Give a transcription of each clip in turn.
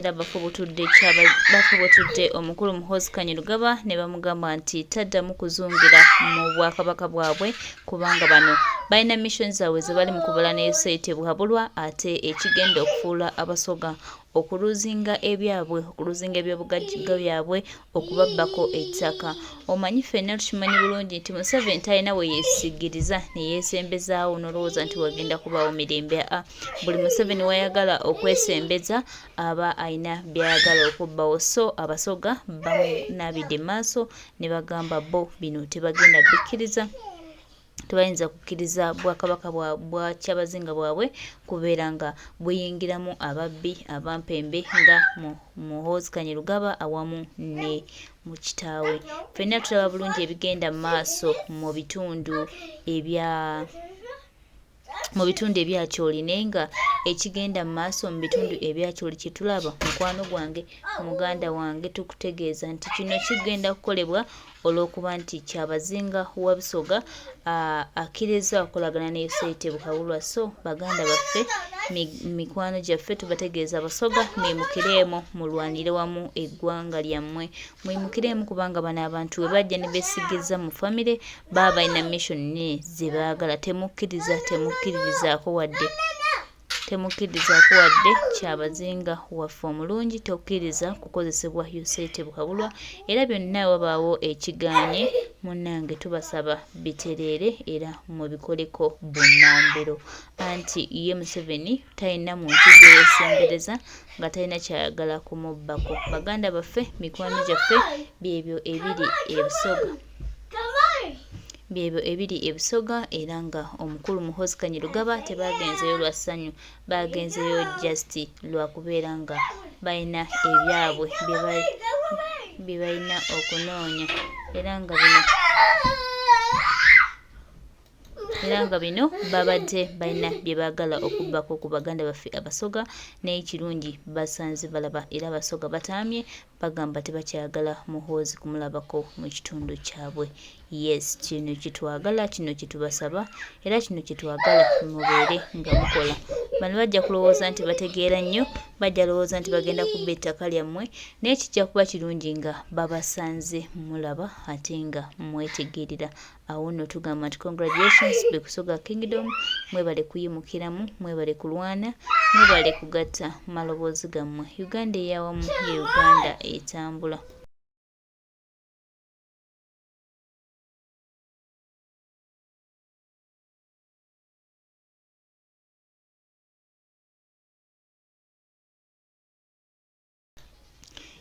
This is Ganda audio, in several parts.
bafubutudde omukulu Muhoozi Kanyarugaba ne bamugamba nti taddamu kuzungira mu bwakabaka bwabwe kubanga bano balina mission zaabwe ze bali mu kubala ne site buhabulwa ate ekigenda okufuula Abasoga okuluzinga ebyabwe okuluzinga ebyobugagga byabwe okubabbako ettaka. Omanyi ffenna tukimanyi bulungi nti Museveni talina we yeesigiriza ne yeesembezaawo n'olowooza nti wagenda kubaawo mirembe. Buli Museveni wayagala okwesembeza aba ayina byayagala okubbawo. So Abasoga bamunaabidde maaso ne bagamba bo bino tebagenda bikkiriza. Tebayinza kukkiriza bwakabaka bwa Kyabazinga bwabwe kubeera nga buyingiramu ababbi abampembe nga Muhoozi Kanyarugaba awamu ne mu kitaawe. Ffenna tulaba bulungi ebigenda mu maaso mu bitundu ebya Kyoli naye nga ekigenda mu maaso mu bitundu ebya Kyoli kye tulaba mukwano gwange muganda wange tukutegeeza nti kino kigenda kukolebwa olw'okuba nti Kyabazinga Wabusoga akkiriza okolagana ne site buhabulwa. So baganda baffe mikwano gyaffe tubategeeza Abasoga mwimukireemu mulwanire wamu eggwanga lyammwe mwimukireemu kubanga bano abantu we bajja ne beesigiriza mu famire baba balina mission nene ze baagala. Temukkirizaako wadde Kyabazinga waffe omulungi tokkiriza kukozesebwa site buhabulwa era byonna wabaawo ekiganye munnange tubasaba bitereere era mubikoleko bunnambiro anti ye Museveni talina muntu gwe yeesembereza nga talina kyayagala kumubbako. Baganda baffe mikwano gyaffe byebyo ebiri ebisoga era nga omukulu Muhoozi Kanyarugaba tebagenzeyo lwa ssanyu bagenzeyo just lwakubeera nga balina ebyabwe bye balina okunoonya era nga bino babadde balina bye baagala okubbako ku baganda baffe Abasoga naye ekirungi basanze balaba era Abasoga bataamye bagamba tebakyagala Muhoozi kumulabako mu kitundu kyabwe. Yes, kino kyetwagala, kino kyetubasaba era kino kyetwagala mubeere nga mukola. Bano bajja kulowooza nti bategeera nnyo, bajja lowooza nti bagenda kubba ettaka lyammwe naye kijja kuba kirungi nga babasanze mulaba ate nga mwetegeerera. Awo nno tugamba nti congratulations Bekusoga Kingdom, mwebale kuyimukiramu, mwebale kulwana, mwebale kugatta maloboozi gammwe. Uganda eyawamu ye Uganda etambula.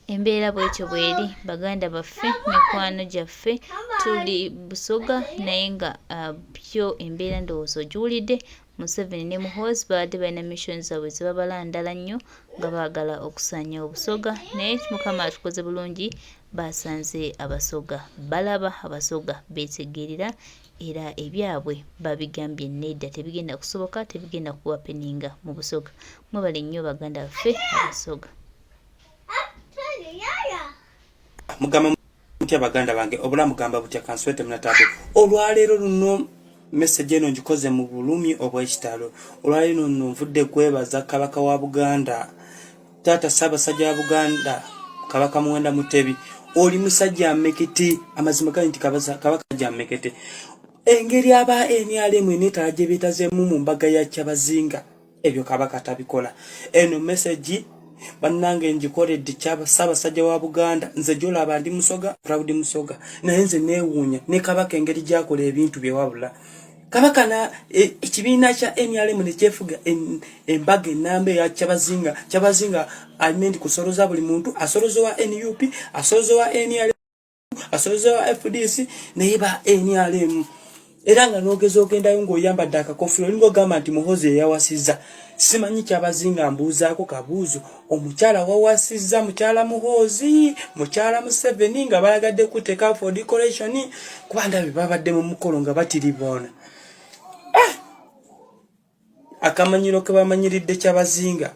Embeera bwetyo bweri baganda baffe mikwano gyaffe tuli Busoga naye nga byo embeera ndowooza ogiwulidde. Museveni ne Muhoozi babadde balina mission zaabwe ze babalandala nnyo nga baagala okusaanya Obusoga naye Mukama atukoze bulungi basanze Abasoga balaba, Abasoga beetegeerera era ebyabwe babigambye nedda tebigenda kusoboka, tebigenda kuwa peninga mu Busoga. Mwebale nnyo baganda baffe Abasoga. Mugamba mutya baganda bange obulamu gamba butya kanswete munatabe olwaleero luno message eno ngikoze mu bulumi obw'ekitalo. Olwaleero luno nvudde kwebaza kabaka wa Buganda taata Ssaabasajja wa Buganda Kabaka Muwenda Mutebi. Oli musajja mmeketi amazima gali nti kabaka ajja mmekete engeri aba NRM netala gye beetazeemu mu mbaga ya Kyabazinga ebyo kabaka tabikola. Eno message bannange njikoledde Ssaabasajja wa Buganda nze gyolaba ndi Musoga proud Musoga naye nze neewuunya ne kabaka engeri gyakola ebintu bye wabula kabaka na ekibiina kya NRM ne kyefuga embaga ennamba ya Kyabazinga alina nti kusoloza buli muntu asoloza wa NUP asoloza wa NRM asoloza wa FDC naye ba NRM era nga n'ogeza ogendayo ng'oyambadde akakofiro olinga ogamba nti Muhoozi yawasizza. Simanyi Kyabazinga mbuuzaako kabuuzo omukyala wawasizza mukyala Muhoozi mukyala Museveni nga balagadde kuteeka for decoration kuba ndabe babadde mu mukolo nga batiriboona. Akamanyiro ke bamanyiridde Kyabazinga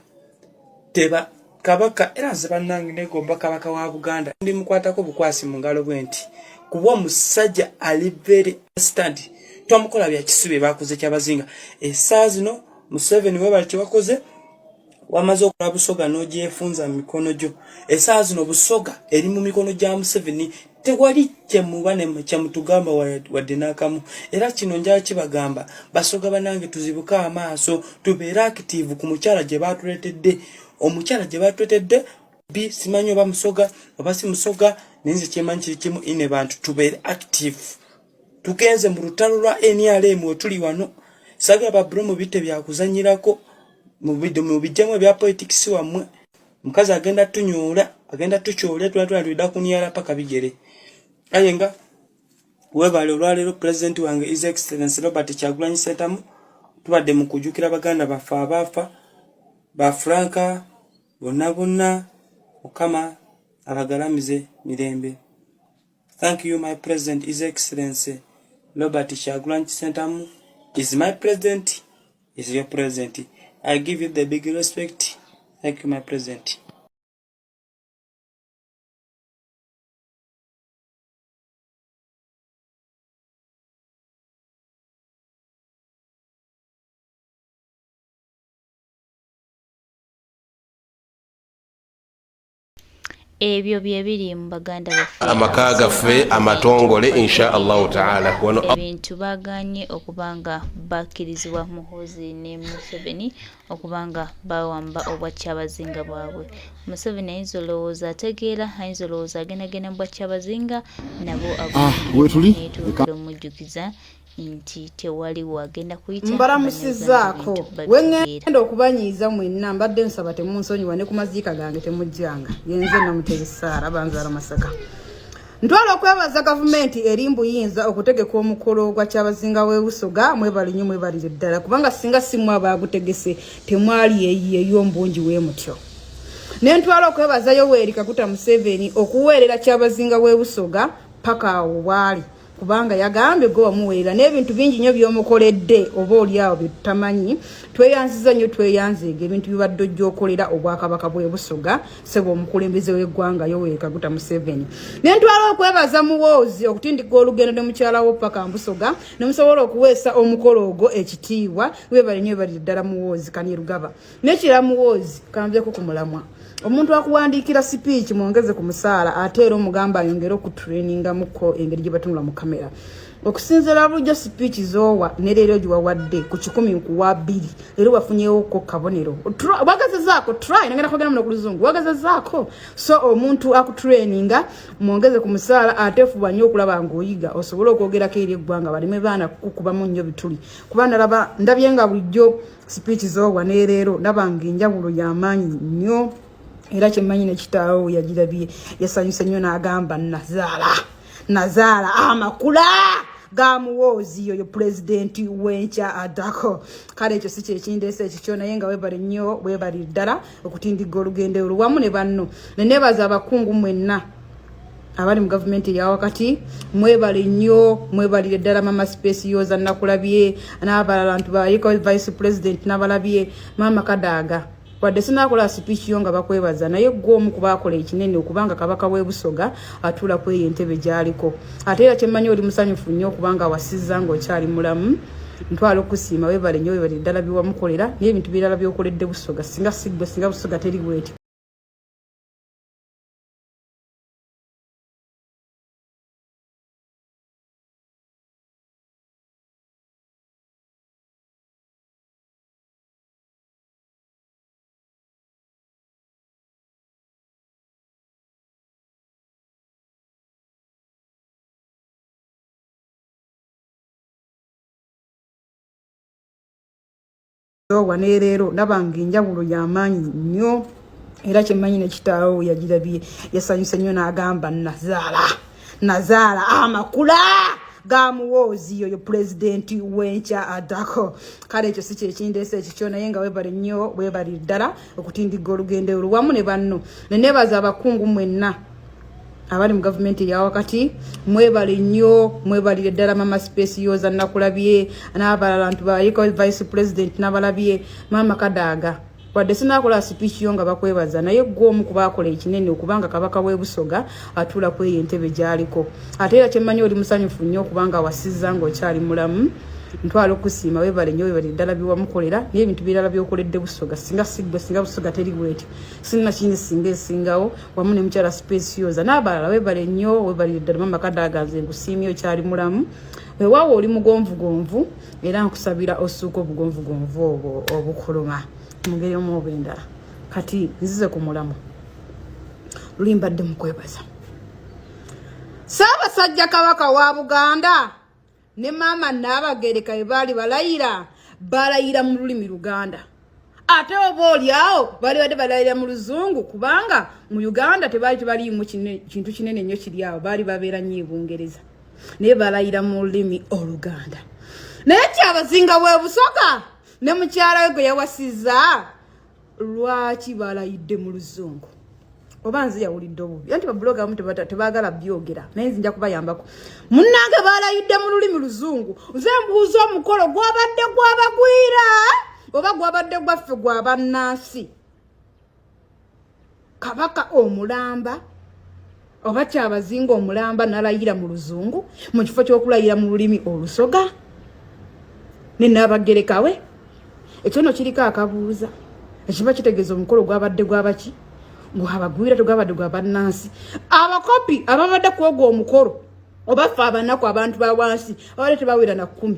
teba kabaka era nze bannange negomba kabaka wa Buganda ndi mukwatako bukwasi mu ngalo bwe nti kuba omusajja ali very stand twamukola bya kisibe bakoze Kyabazinga essaawa zino Museveni we bali kyebakoze wamaze okola Busoga n'ogyefunza mu mikono gyo essaawa zino Busoga eri mu mikono gya Museveni tewali kyamutugamba wadde n'akamu era kino njala kibagamba Basoga banange tuzibuke amaaso tubeere active ku mukyala gye baatuleetedde omukyala gye baatuleetedde simanyi oba Musoga oba si Musoga nenze kyemanyi kiri kimu ine bantu tubeere active tugenze mu lutalo lwa NRM wetuli wano saga babro mu bite byakuzanyirako mu bijjamu bya politics wamwe mukazi agenda tunyoola agenda tukyole twatwalida kuniyala paka bigere ayenga webale olwalero president wange His Excellency Robert Kyagulanyi Ssentamu tubadde mu kujukira baganda bafa abafa ba Franka bonna Mukama abagalamize mirembe. Thank you my president His Excellency Robert Kyagulanyi Ssentamu is my president, is your president. I give you the big respect. Thank you my president. Ebyo byebiri mu baganda baffe amaka gaffe amatongole insha Allah taala ebintu baganye okubanga bakkirizibwa Muhoozi ne Museveni okubanga bawamba obwa Kyabazinga bwabwe. Museveni ayinza olowooza ategeera, ayinza olowooza agendagenda mu bwa Kyabazinga nabo omujjukiza nti tewali wagenda kuyita mbalamusizaako wengenda okubanyiiza mwenna mbadde nsaba temunsonyiwa ne ku maziika gange temujjanga yenze namutezisaara banzaala Masaka ntwala okwebaza gavumenti eri mbuyinza okutegeka omukolo gwa Kyabazinga w'e Busoga mwebali nnyo mwebalire ddala kubanga singa simu abaagutegese temwali ey'ombungi w'emutyo ne ntwala okwebazayo Yoweri Kaguta Museveni okuweerera Kyabazinga w'e Busoga paka awo bwali kubanga yagambye go wamuweerera n'ebintu bingi nnyo by'omukoledde oba oli awo byetamanyi tweyanziza nnyo tweyanzeega ebintu bibadde ojj'okolera obwakabaka bw'e Busoga sebo omukulembeze w'eggwanga Yoweri Kaguta Museveni ne ntwala okwebaza Muhoozi okutindika olugendo ne mukyala wo paka Busoga ne musobola okuweesa omukolo ogwo ekitiibwa webali nnyo webalire ddala Muhoozi Kanirugaba n'ekira Muhoozi kanvyeko ku mulamwa omuntu akuwandiikira speech mwongeze ku musaala ate era omugamba ayongere okutraininga muko engeri gye batunula mu kamera okusinziira bulijjo speech zoowa ne leero giwawadde ku 10 ku 2 era wafunyeewo ko kabonero wagazezaako try nagenda kwogera muno ku Luzungu wagazezaako so omuntu akutraininga mwongeze ku musaala ate fuba nnyo okulaba ng'oyiga osobola okwogerako eri eggwanga baleme baana kukubamu nnyo bituli kuba ndabye nga bulijjo speech zoowa ne leero ndabanga enjawulo y'amaanyi nnyo era kyemmanyi ne kitaawo yagirabye yasanyuse nnyo n'agamba nazaala amakula ga Muhoozi oyo pulezidenti w'enkya adako kale ekyo si kyekindeesa ekikyo naye nga webali nnyo webali ddala okutindiga olugendo olwo wamu ne banno ne neebaza abakungu mwenna abali mu gavumenti eya wakati mwebale nnyo mwebalire ddala mama space yoza nakulabye n'abalala ntubayiko vice president n'abalabye mama Kadaaga wadde sinakola speech yo nga bakwebaza naye gw'omu kubakola ekinene okubanga kabaka w'e Busoga atula kweyo entebe gyaliko ate era kyemmanyi oli musanyufu nnyo okubanga wasizza ng'okyali mulamu ntwala okusiima webale nnyo webale ddala byewamukolera n'ebintu birala by'okoledde Busoga singa siggwe singa Busoga teri bweti waneerero ndabanga enjawulo y'amaanyi nnyo era kyemmanyi ne kitaawo yagirabye yasanyuse nnyo n'agamba nazaala amakula ga Muhoozi oyo pulezidenti w'enkya adako kale ekyo si kyekindeesa ekikyo naye nga webale nnyo webali ddala okutindiga olugendo olwo wamu ne banno ne neebaza abakungu mwenna abali mu gavumenti eya wakati mwebale nnyo mwebalire ddala mama space yoza nakulabye n'abalala ntubayiko vice president n'abalabye mama Kadaaga wadde sinakola speech yo nga bakwebaza naye gw'omu kubakola ekinene okubanga kabaka w'e Busoga atula kweyo entebe gyaliko ate era kyemmanyi oli musanyufu nnyo okubanga wasizza ng'okyali mulamu ntwalo kusiima webale nnyo webale ddala biwamukolera n'ebintu birala byokoledde Busoga singa sigwe singa Busoga teri bweti sinna kindi singa esingawo wamu ne mukyala Specioza n'abalala webale nnyo webale ddala mama Kadaaganze ngusiimye okyali mulamu weewaawo oli mugonvugonvu era nkusabira osuuka obugonvugonvu obwo obukuluma mu ngeri omu oba endala kati nzize ku mulamu luli mbadde mu kwebaza Ssaabasajja Kabaka wa Buganda ne mama Naabagereka ebaali balayira mu lulimi Luganda ate oba oliawo bali badde balayira mu Luzungu kubanga mu Uganda tebaliimu kintu kinene nnyo kiri awo baali babeera nnyo e Bungereza naye balayira mu lulimi Oluganda naye Kyabazinga bwe Busoga ne mukyala we gwe yawasizza lwaki balayidde mu Luzungu oba nze yawulidde obubi anti babloga amu tebaagala byogera naye nzinja kubayambako munnange balayidde mu lulimi Luzungu nze mbuuza omukolo gwabadde gwabagwira oba gwabadde gwaffe gwabannansi Kabaka omulamba oba Kyabazinga omulamba nalayira mu Luzungu mu kifo ky'okulayira mu lulimi Olusoga ne Naabagereka we ekyo nno kiriko akabuuza ekiba kitegeeza omukolo gwabadde gwabaki gwabagwira tugabadde gwabannansi abakopi ababadde kwogwa omukolo oba ffe abanaku abantu ba wansi abadde tebawera na 10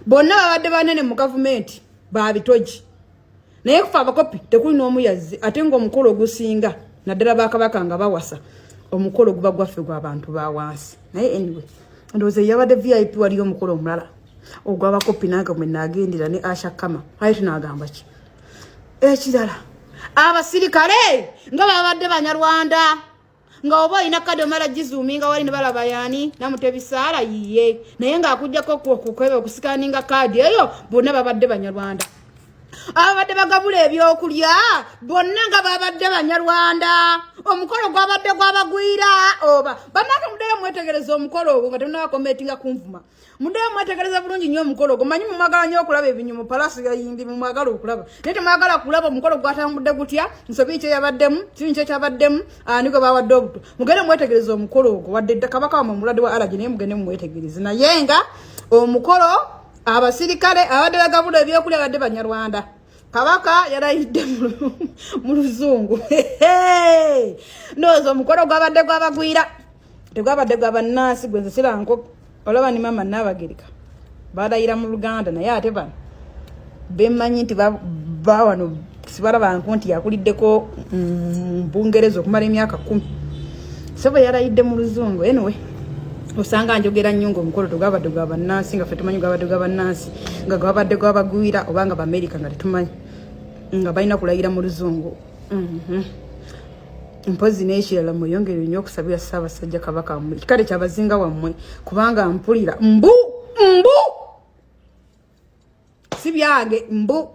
bonna babadde banene mu gavumenti babitogi naye ffe abakopi tekuli n'omu yazze ate ng'omukolo ogusinga naddala bakabaka nga bawasa omukolo guba gwaffe gw'abantu ba wansi naye anyway ndowooza yabadde VIP waliyo omukolo omulala ogw'abakopi nange mwe naagendera ne Asha Kama aye tunaagamba ki ekirala abasirikale nga babadde Banyarwanda nga oba olina kadi omala gizuuminga wali ne balaba yaani namutebisaala yiye naye ng'akujjako kukweba okusikaninga kadi eyo bonna babadde Banyarwanda ababadde bagabula ebyokulya bonna nga babadde Banyarwanda omukolo gwabadde gwabagwira oba bannange muddeyo mwetegereza omukolo ogwo nga temunabakometinga kunvuma muddeyo mwetegereza bulungi nnyo omukolo ogwo manyi mumwagala nnyo okulaba ebinyumu palasi yayimbi mumwagala okulaba naye temwagala kulaba omukolo gwatambudde gutya nsobi kye yabaddemu kibi kye kyabaddemu ani gwe bawadde obuto mugende mwetegereza omukolo ogwo wadde Kabaka wamwe omulwadde wa allergy naye mugende mumwetegereze naye nga omukolo abasirikale abadde bagabula ebyokulya badde Banyarwanda Kabaka yalayidde mu Luzungu ndowooza omukolo gwabadde gwabagwira tegwabadde gwabannansi gwe nze siranko olaba ni mama Naabagereka balayira mu Luganda naye ate bano bemanyi nti bawano sibalabanko nti yakuliddeko Bungereza okumala emyaka 10 sebo yalayidde mu Luzungu anyway osanga njogera nnyo ng'omukolo tegwabadde gwabannansi nga ffe tumanyi gwabadde gwabannansi nga gwabadde gwabagwira obanga Baamerika nga tetumanyi nga balina kulayira mu Luzungu mpozi n'ekirala mweyongere nnyo okusabira Ssaabasajja Kabaka wammwe kikale Kyabazinga wammwe kubanga mpulira mbu si byange mbu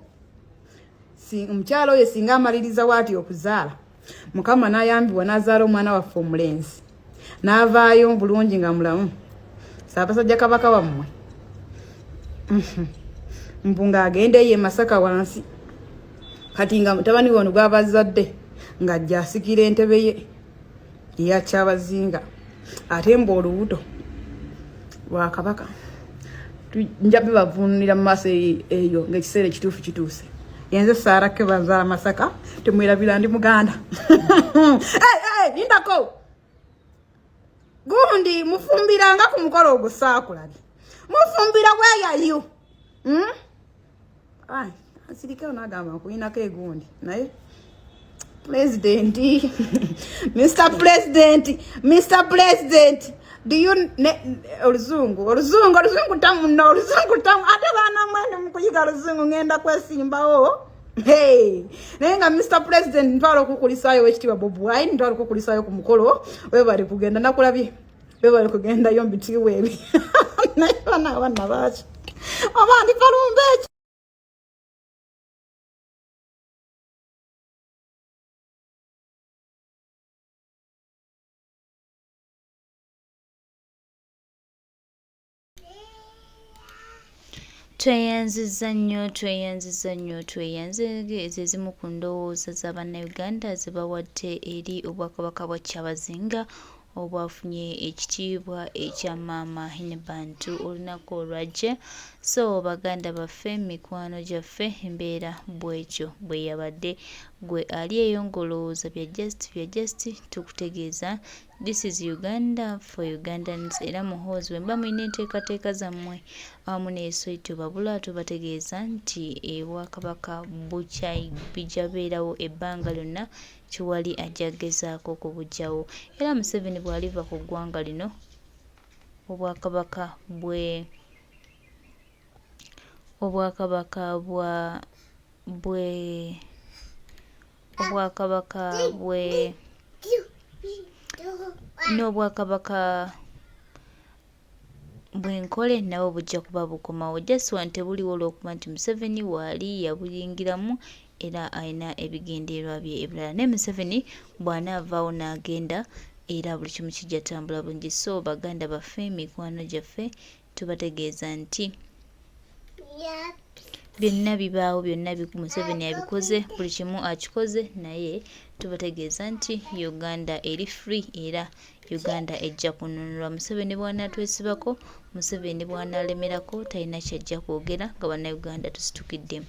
omukyalo oyo singa amaliriza waati okuzaala Mukama n'ayambibwa n'azaala omwana waffe omulenzi n'avaayo bulungi nga mulamu Ssaabasajja Kabaka wammwe mpunga agende ye Masaka wansi kati nga mutabani wano gwabazadde nga ajja asikira entebe ye eya Kyabazinga ate mbu olubuto lwa Kabaka njabe bavuunira mu maaso eyo ng'ekiseera ekituufu kituuse yenze Saara ke bazaala Masaka temwerabira ndi Muganda lindako gundi mufumbiranga ku mukolo ogwo saakulabye mufumbira bweyayo asirikao n'agamba nkulinako egundi naye President Mr. President do you oluzungu tamu ate baana mwene mukuyiga oluzungu ngenda kwesimbawo naye nga Mr. President ntwala okukulisaayo wekitiibwa Bobi Wine ntwala okukulisaayo ku mukolo webali kugenda nakulabye webali kugendayo mbitiibwa ebi naye baana baki abandi kalumba eki tweyanziza nnyo ezo ezimu ku ndowooza z'Abannayuganda ze bawadde eri Obwakabaka bwa Kyabazinga obwafunye ekitiibwa ekya maama Bantu olunaku olwajja. So baganda baffe, mikwano gyaffe, embeera bwekyo bwe yabadde. Gwe ali eyo ngolowooza bya just tukutegeeza this is Uganda for Ugandans. Era Muhoozi bwe mba mulina enteekateeka zammwe awamu n'esoito babula tubategeeza nti Bwakabaka bijja beerawo ebbanga lyonna Kiwali ajja gezaako okubugyawo. Era Museveni bw'aliva ku ggwanga lino Obwakabaka bw'enkole nabo bujja kuba bukomawo. Just one tebuliwo olw'okuba nti Museveni waali yabuyingiramu era alina ebigendererwa bye ebirala. Ne Museveni bw'anaavaawo n'agenda era buli kimu kijja tambula bulungi. So baganda baffe, mikwano gyaffe, tubategeeza nti byonna bibaawo, byonna Museveni abikoze, buli kimu akikoze, naye tubategeeza nti Uganda eri free era Uganda ejja kununulwa. Museveni bw'anaatwesibako, Museveni bw'anaalemerako, talina kyajja kwogera nga bannayuganda tusitukiddemu.